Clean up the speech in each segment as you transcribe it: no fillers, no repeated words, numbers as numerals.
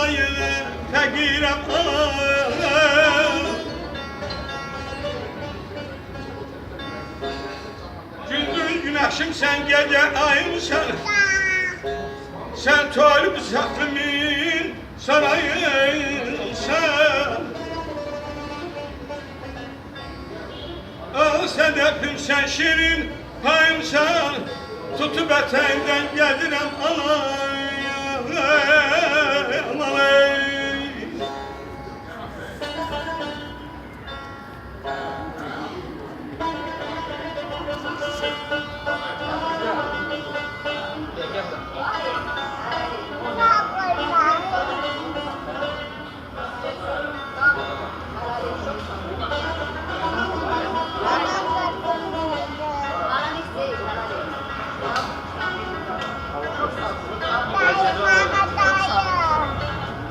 alayını fəqirəm gündüz güneşim sen gece ayımsan sen talip zahrimin sarayınsan Al sedefim sen şirin payımsan tutup eteğinden gelirem alay alay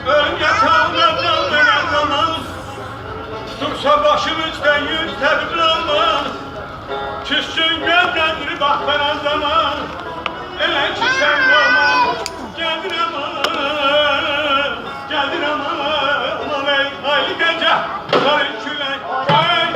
Ön yatağımdan dönen zaman Dursa başımızda yüz tedbir olmaz Küssün gönlendir bak bana zaman Ele ki sen olmaz Geldin aman Geldin aman Aman ey ay gece Sarı külek ay